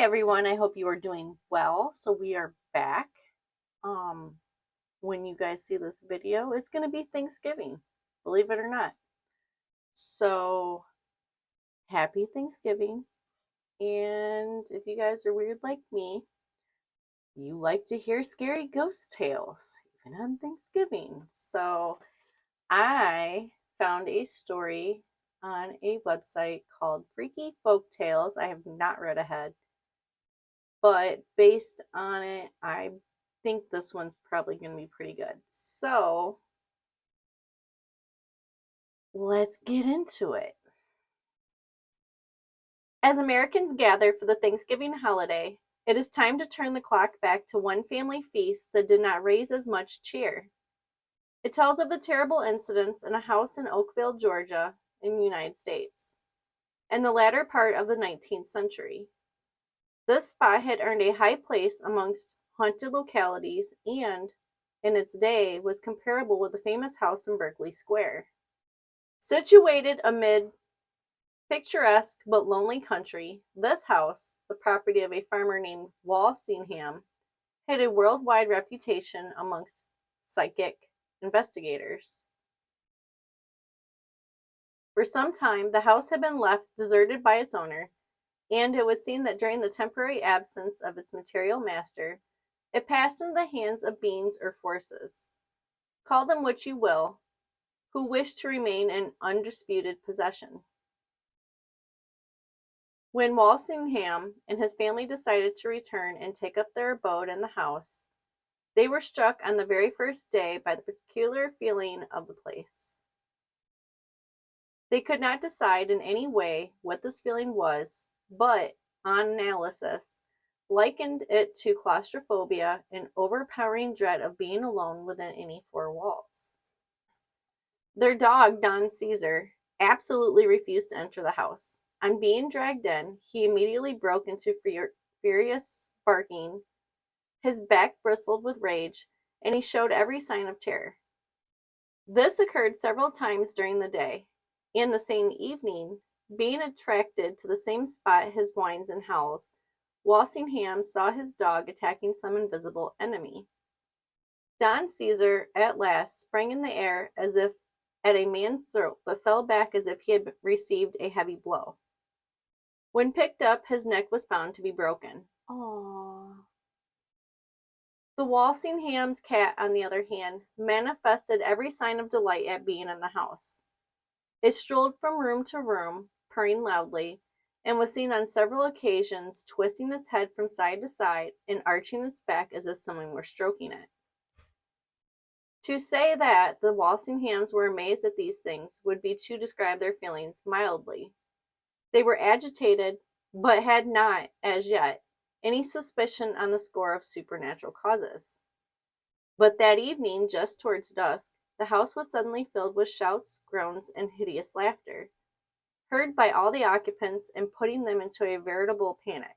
everyone. I hope you are doing well. So we are back. Um, when you guys see this video, it's going to be Thanksgiving, believe it or not. So happy Thanksgiving. And if you guys are weird like me, you like to hear scary ghost tales, even on Thanksgiving. So I found a story on a website called Freaky Folk Tales. I have not read ahead, but based on it, I think this one's probably going to be pretty good. So let's get into it. As Americans gather for the Thanksgiving holiday, it is time to turn the clock back to one family feast that did not raise as much cheer. It tells of the terrible incidents in a house in Oakville, Georgia, in the United States, in the latter part of the 19th century. This spot had earned a high place amongst haunted localities and, in its day, was comparable with the famous house in Berkeley Square. Situated amid picturesque but lonely country, this house, the property of a farmer named Walsingham, had a worldwide reputation amongst psychic investigators. For some time, the house had been left deserted by its owner, and it would seem that during the temporary absence of its material master, it passed into the hands of beings or forces, call them which you will, who wished to remain in undisputed possession. When Walsingham and his family decided to return and take up their abode in the house, they were struck on the very first day by the peculiar feeling of the place. They could not decide in any way what this feeling was, but, on analysis, likened it to claustrophobia and overpowering dread of being alone within any four walls. Their dog, Don Caesar, absolutely refused to enter the house. On being dragged in, he immediately broke into furious barking. His back bristled with rage, and he showed every sign of terror. This occurred several times during the day, and the same evening, being attracted to the same spot his whines and howls, Walsingham saw his dog attacking some invisible enemy. Don Caesar at last sprang in the air as if at a man's throat, but fell back as if he had received a heavy blow. When picked up, his neck was found to be broken. Aww. The Walsingham's cat, on the other hand, manifested every sign of delight at being in the house. It strolled from room to room, purring loudly, and was seen on several occasions twisting its head from side to side and arching its back as if someone were stroking it. To say that the Walsinghams were amazed at these things would be to describe their feelings mildly. They were agitated, but had not, as yet, any suspicion on the score of supernatural causes. But that evening, just towards dusk, the house was suddenly filled with shouts, groans, and hideous laughter, heard by all the occupants and putting them into a veritable panic.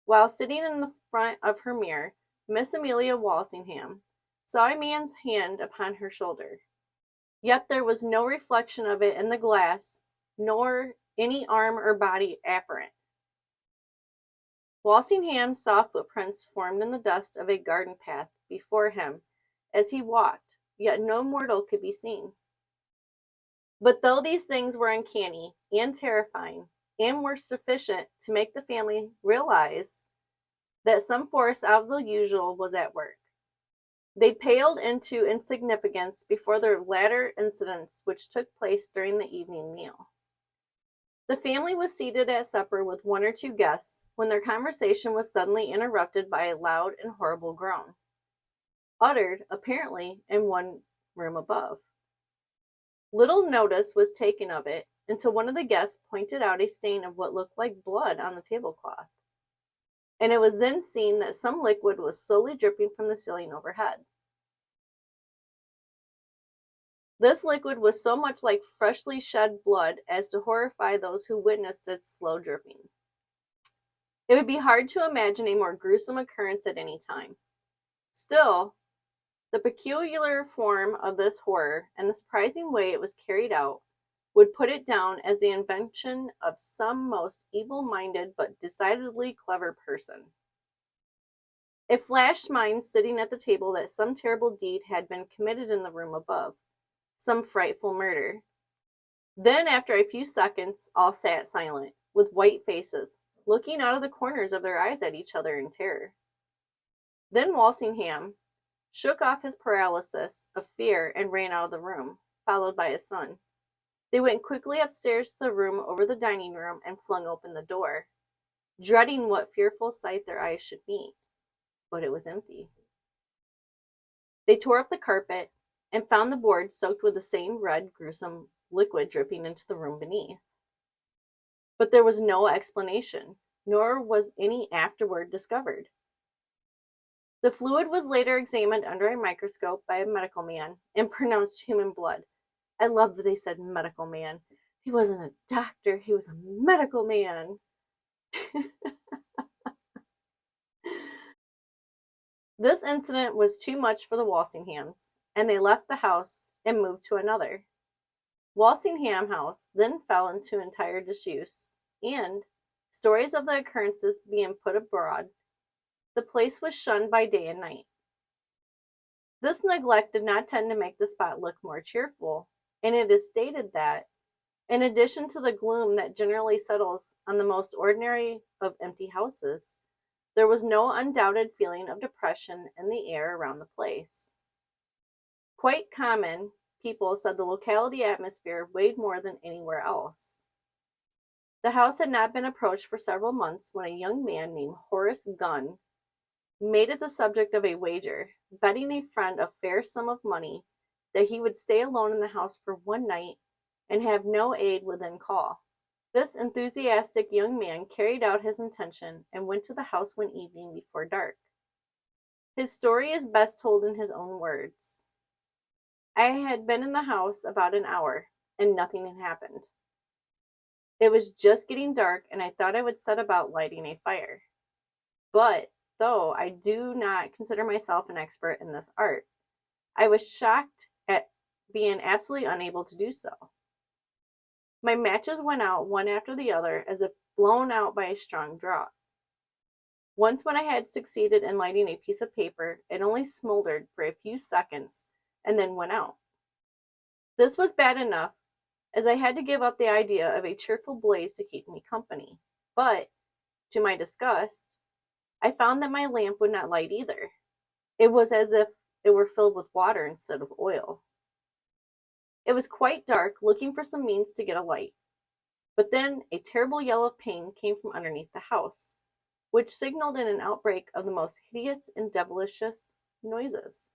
While sitting in the front of her mirror, Miss Amelia Walsingham saw a man's hand upon her shoulder. Yet there was no reflection of it in the glass, nor any arm or body apparent. Walsingham saw footprints formed in the dust of a garden path before him as he walked, yet no mortal could be seen. But though these things were uncanny and terrifying, and were sufficient to make the family realize that some force out of the usual was at work, they paled into insignificance before the latter incidents which took place during the evening meal. The family was seated at supper with one or two guests when their conversation was suddenly interrupted by a loud and horrible groan, uttered, apparently, in one room above. Little notice was taken of it until one of the guests pointed out a stain of what looked like blood on the tablecloth, and it was then seen that some liquid was slowly dripping from the ceiling overhead. This liquid was so much like freshly shed blood as to horrify those who witnessed its slow dripping. It would be hard to imagine a more gruesome occurrence at any time. Still, the peculiar form of this horror and the surprising way it was carried out would put it down as the invention of some most evil-minded but decidedly clever person. It flashed mine sitting at the table that some terrible deed had been committed in the room above, some frightful murder. Then, after a few seconds, all sat silent, with white faces, looking out of the corners of their eyes at each other in terror. Then Walsingham shook off his paralysis of fear and ran out of the room, followed by his son. They went quickly upstairs to the room over the dining room and flung open the door, dreading what fearful sight their eyes should meet. But it was empty. They tore up the carpet and found the boards soaked with the same red, gruesome liquid dripping into the room beneath. But there was no explanation, nor was any afterward discovered. The fluid was later examined under a microscope by a medical man and pronounced human blood. I love that they said medical man. He wasn't a doctor, he was a medical man. This incident was too much for the Walsinghams, and they left the house and moved to another. Walsingham House then fell into entire disuse, and, stories of the occurrences being put abroad, the place was shunned by day and night. This neglect did not tend to make the spot look more cheerful, and it is stated that, in addition to the gloom that generally settles on the most ordinary of empty houses, there was no undoubted feeling of depression in the air around the place. Quite common people said the locality atmosphere weighed more than anywhere else. The house had not been approached for several months when a young man named Horace Gunn made it the subject of a wager, betting a friend a fair sum of money that he would stay alone in the house for one night and have no aid within call. This enthusiastic young man carried out his intention and went to the house one evening before dark. His story is best told in his own words. I had been in the house about an hour, and nothing had happened. It was just getting dark, and I thought I would set about lighting a fire. But, though I do not consider myself an expert in this art, I was shocked at being absolutely unable to do so. My matches went out one after the other as if blown out by a strong draught. Once when I had succeeded in lighting a piece of paper, it only smoldered for a few seconds and then went out. This was bad enough, as I had to give up the idea of a cheerful blaze to keep me company. But, to my disgust, I found that my lamp would not light either. It was as if it were filled with water instead of oil. It was quite dark, looking for some means to get a light. But then a terrible yell of pain came from underneath the house, which signaled in an outbreak of the most hideous and devilicious noises.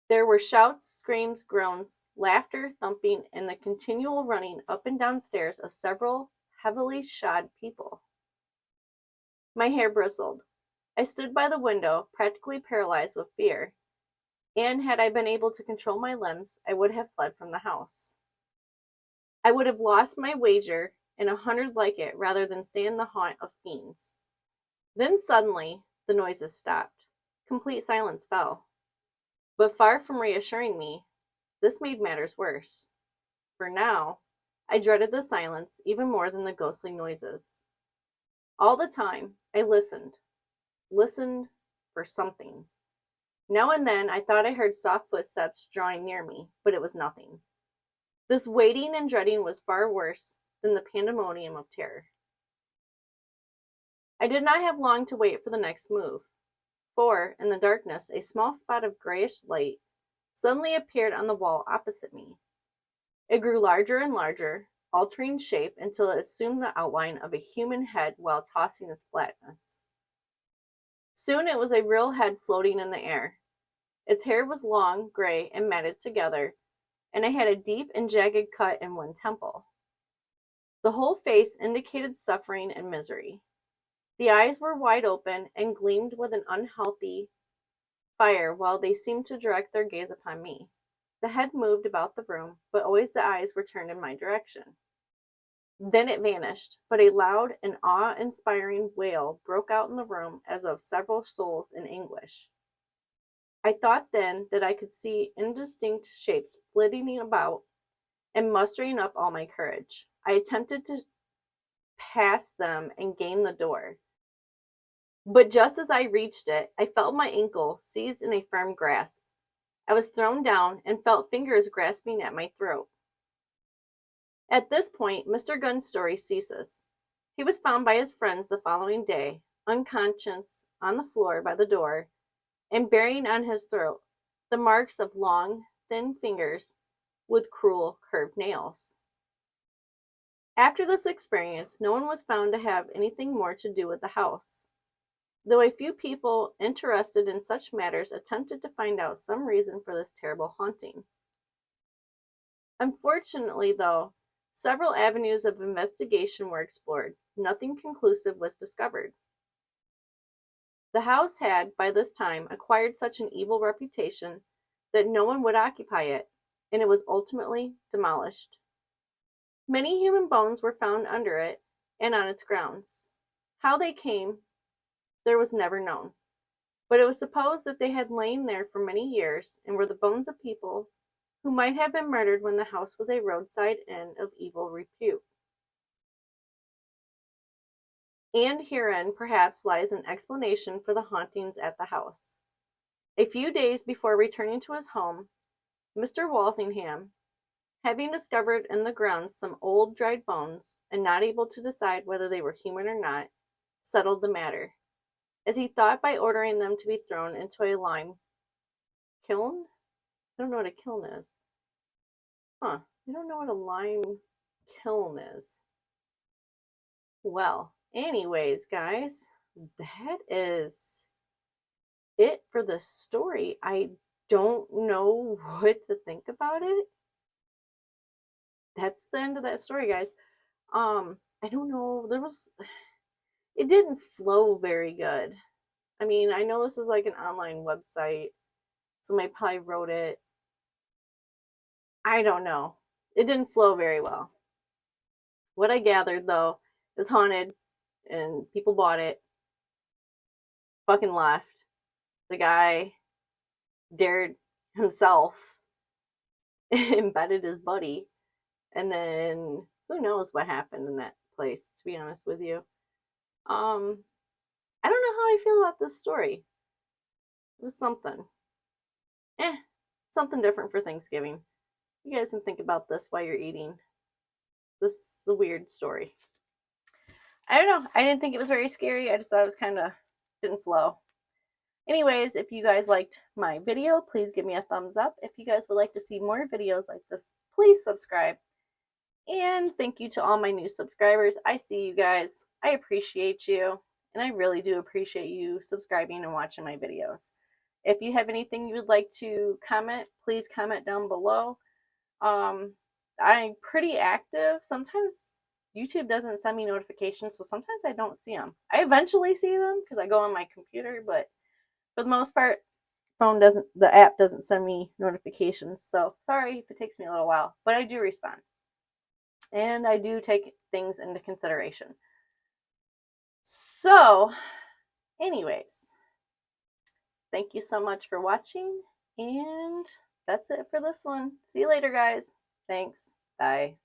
There were shouts, screams, groans, laughter, thumping, and the continual running up and down stairs of several heavily shod people. My hair bristled. I stood by the window, practically paralyzed with fear, and had I been able to control my limbs, I would have fled from the house. I would have lost my wager and 100 like it rather than stay in the haunt of fiends. Then suddenly the noises stopped. Complete silence fell. But far from reassuring me, this made matters worse. For now, I dreaded the silence even more than the ghostly noises. All the time, I listened for something. Now and then I thought I heard soft footsteps drawing near me, but it was nothing. This waiting and dreading was far worse than the pandemonium of terror. I did not have long to wait for the next move, for, in the darkness, a small spot of grayish light suddenly appeared on the wall opposite me. It grew larger and larger, altering shape until it assumed the outline of a human head while tossing its flatness. Soon it was a real head floating in the air. Its hair was long, gray, and matted together, and it had a deep and jagged cut in one temple. The whole face indicated suffering and misery. The eyes were wide open and gleamed with an unhealthy fire while they seemed to direct their gaze upon me. The head moved about the room, but always the eyes were turned in my direction. Then it vanished, but a loud and awe-inspiring wail broke out in the room as of several souls in anguish. I thought then that I could see indistinct shapes flitting about and mustering up all my courage, I attempted to pass them and gain the door. But just as I reached it, I felt my ankle seized in a firm grasp. I was thrown down and felt fingers grasping at my throat. At this point, Mr. Gunn's story ceases. He was found by his friends the following day, unconscious, on the floor by the door, and bearing on his throat the marks of long, thin fingers with cruel, curved nails. After this experience, no one was found to have anything more to do with the house, though a few people interested in such matters attempted to find out some reason for this terrible haunting. Unfortunately, though, several avenues of investigation were explored. Nothing conclusive was discovered. The house had, by this time, acquired such an evil reputation that no one would occupy it, and it was ultimately demolished. Many human bones were found under it and on its grounds. How they came there was never known, but it was supposed that they had lain there for many years and were the bones of people who might have been murdered when the house was a roadside inn of evil repute. And herein perhaps lies an explanation for the hauntings at the house. A few days before returning to his home, Mr. Walsingham, having discovered in the grounds some old dried bones, and not able to decide whether they were human or not, settled the matter, as he thought, by ordering them to be thrown into a lime kiln. I don't know what a kiln is. I don't know what a lime kiln is. Well, anyways, guys, that is it for the story. I don't know what to think about it. That's the end of that story, guys. I don't know. It didn't flow very good. I mean, I know this is like an online website. Somebody probably wrote it. I don't know. It didn't flow very well. What I gathered, though, it was haunted and people bought it, fucking left. The guy dared himself, embedded his buddy, and then who knows what happened in that place, to be honest with you. I don't know how I feel about this story. It was something. Something different for Thanksgiving. You guys can think about this while you're eating. This is a weird story. I don't know. I didn't think it was very scary. I just thought it was kind of didn't flow. Anyways, if you guys liked my video, please give me a thumbs up. If you guys would like to see more videos like this, please subscribe. And thank you to all my new subscribers. I see you guys. I appreciate you. And I really do appreciate you subscribing and watching my videos. If you have anything you would like to comment, please comment down below. I'm pretty active. Sometimes YouTube doesn't send me notifications, so sometimes I don't see them. I eventually see them because I go on my computer, but for the most part, the app doesn't send me notifications. So sorry if it takes me a little while, but I do respond. And I do take things into consideration. So, anyways, thank you so much for watching, and that's it for this one. See you later, guys. Thanks. Bye.